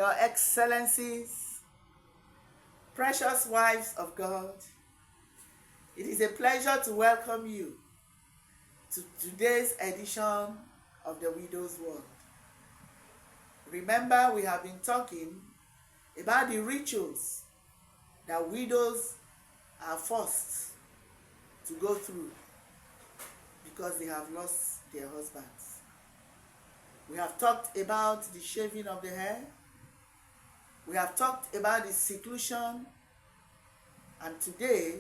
Your Excellencies, precious wives of God, it is a pleasure to welcome you to today's edition of the Widow's World. Remember, we have been talking about the rituals that widows are forced to go through because they have lost their husbands. We have talked about the shaving of the hair. We have talked about the seclusion. And today,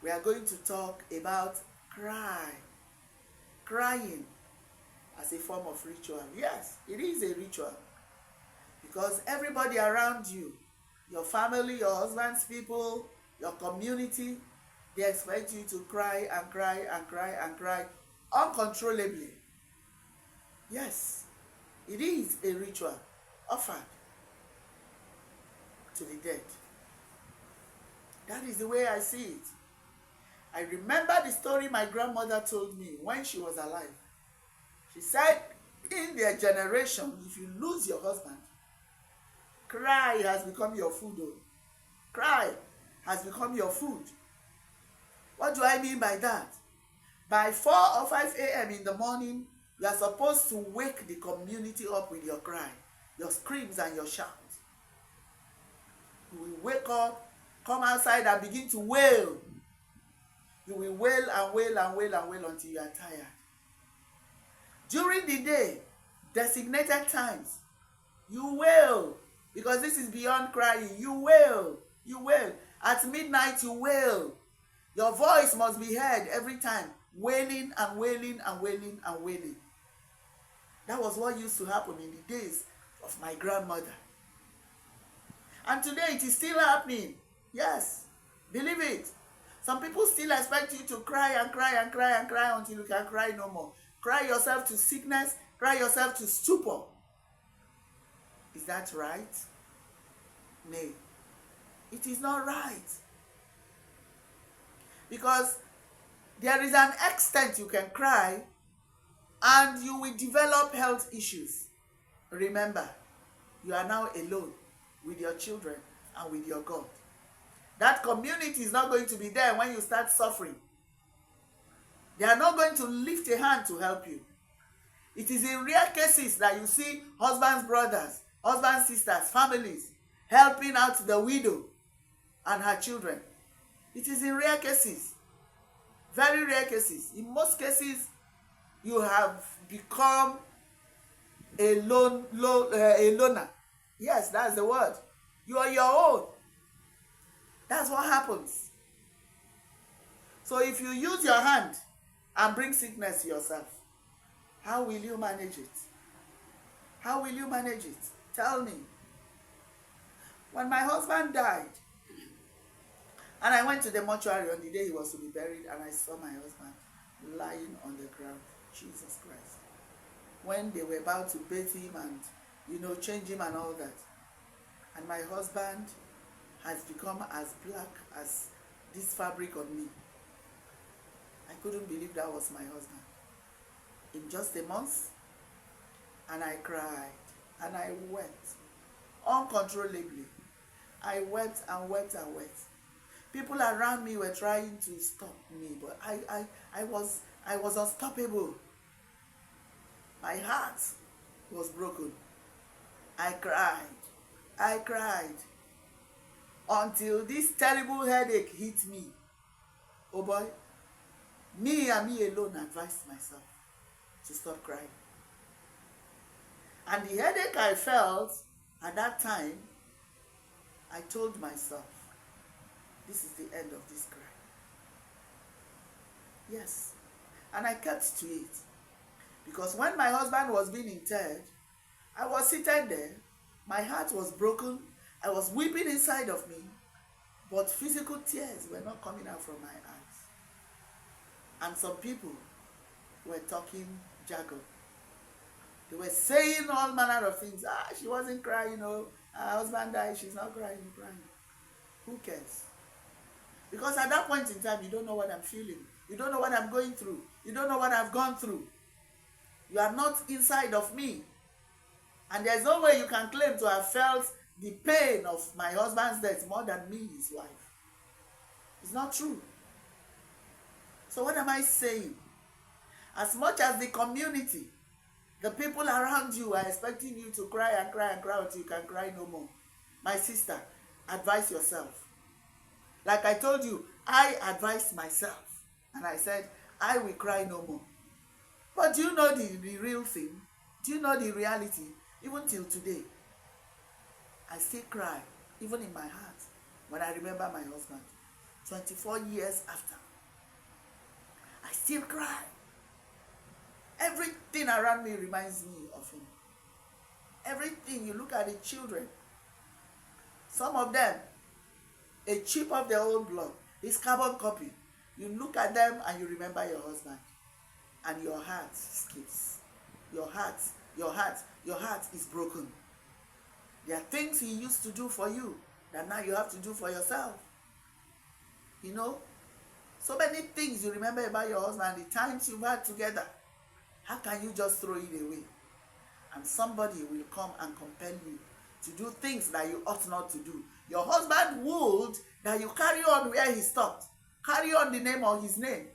we are going to talk about crying as a form of ritual. Yes, it is a ritual. Because everybody around you, your family, your husband's people, your community, they expect you to cry and cry and cry and cry uncontrollably. Yes, it is a ritual offered to the dead. That is the way I see it. I remember the story my grandmother told me when she was alive. She said, in their generation, if you lose your husband, cry has become your food. Cry has become your food. What do I mean by that? By 4 or 5 a.m. in the morning, you are supposed to wake the community up with your cry, your screams and your shouts. You will wake up, come outside and begin to wail. You will wail and wail and wail and wail until you are tired. During the day, designated times, you wail. Because this is beyond crying. You wail. You wail. At midnight, you wail. Your voice must be heard every time. Wailing and wailing and wailing and wailing. That was what used to happen in the days of my grandmother. And today it is still happening. Yes. Believe it. Some people still expect you to cry and cry and cry and cry until you can cry no more. Cry yourself to sickness. Cry yourself to stupor. Is that right? Nay. It is not right. Because there is an extent you can cry and you will develop health issues. Remember, you are now alone with your children and with your God. That community is not going to be there when you start suffering. They are not going to lift a hand to help you. It is in rare cases that you see husbands, brothers, husbands, sisters, families helping out the widow and her children. It is in rare cases. Very rare cases. In most cases, you have become a loner. Yes, that's the word. You are your own. That's what happens. So if you use your hand and bring sickness to yourself, how will you manage it? How will you manage it? Tell me. When my husband died, and I went to the mortuary on the day he was to be buried, and I saw my husband lying on the ground. Jesus Christ. When they were about to bathe him and, change him and all that. And my husband has become as black as this fabric on me. I couldn't believe that was my husband. In just a month, and I cried, and I wept uncontrollably. I wept and wept and wept. People around me were trying to stop me, but I was unstoppable. My heart was broken. I cried until this terrible headache hit me. Oh boy, me alone advised myself to stop crying. And the headache I felt at that time, I told myself, this is the end of this cry. Yes. And I kept to it. Because when my husband was being interred, I was seated there. My heart was broken. I was weeping inside of me. But physical tears were not coming out from my eyes. And some people were talking jargon. They were saying all manner of things. She wasn't crying, her husband died, she's not crying. Who cares? Because at that point in time, you don't know what I'm feeling. You don't know what I'm going through. You don't know what I've gone through. You are not inside of me. And there's no way you can claim to have felt the pain of my husband's death more than me, his wife. It's not true. So what am I saying? As much as the community, the people around you are expecting you to cry and cry and cry until you can cry no more, my sister, advise yourself. Like I told you, I advised myself. And I said, I will cry no more. But do you know the real thing? Do you know the reality? Even till today, I still cry, even in my heart, when I remember my husband. 24 years after, I still cry. Everything around me reminds me of him. Everything. You look at the children. Some of them, a chip of their own blood. It's carbon copy. You look at them and you remember your husband. And your heart skips. Your heart is broken. There are things he used to do for you that now you have to do for yourself. You know? So many things you remember about your husband, the times you've had together. How can you just throw it away? And somebody will come and compel you to do things that you ought not to do. Your husband would that you carry on where he stopped. Carry on the name of his name.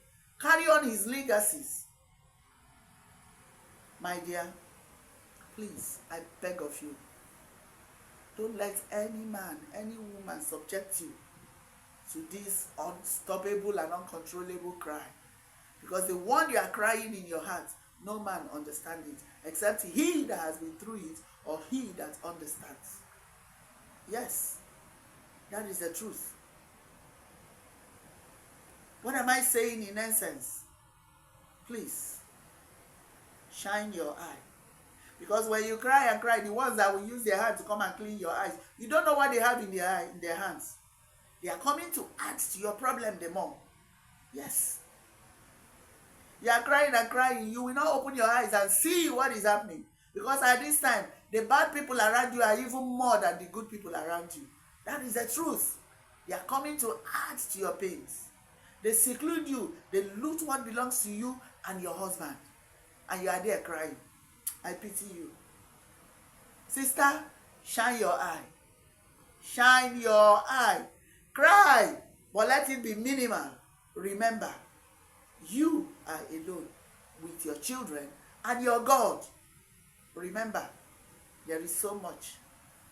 Carry on his legacies. My dear, please, I beg of you, don't let any man, any woman subject you to this unstoppable and uncontrollable cry. Because the one you are crying in your heart, no man understands it, except he that has been through it or he that understands. Yes, that is the truth. What am I saying in essence? Please, shine your eye. Because when you cry and cry, the ones that will use their hand to come and clean your eyes, you don't know what they have in their hands. They are coming to add to your problem the more. Yes. You are crying and crying. You will not open your eyes and see what is happening. Because at this time, the bad people around you are even more than the good people around you. That is the truth. They are coming to add to your pains. They seclude you. They loot what belongs to you and your husband. And you are there crying. I pity you. Sister, shine your eye. Shine your eye. Cry, but let it be minimal. Remember, you are alone with your children and your God. Remember, there is so much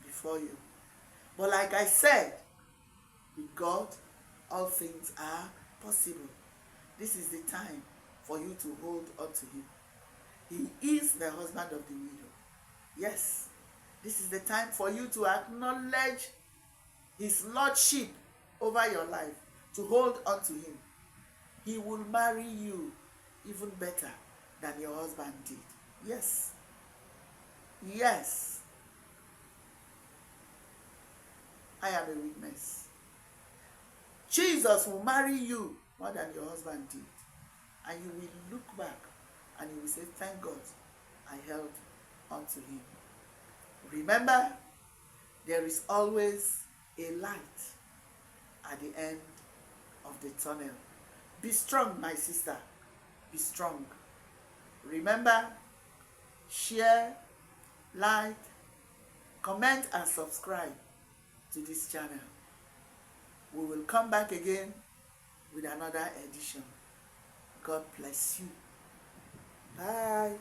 before you. But like I said, with God, all things are possible. This is the time for you to hold on to him. He is the husband of the widow. Yes, this is the time for you to acknowledge his lordship over your life, to hold on to him. He will marry you even better than your husband did. Yes. Yes. I am a witness. Jesus will marry you more than your husband did. And you will look back and you will say, thank God I held on to him. Remember, there is always a light at the end of the tunnel. Be strong, my sister. Be strong. Remember, share, like, comment, and subscribe to this channel. We will come back again with another edition. God bless you. Bye.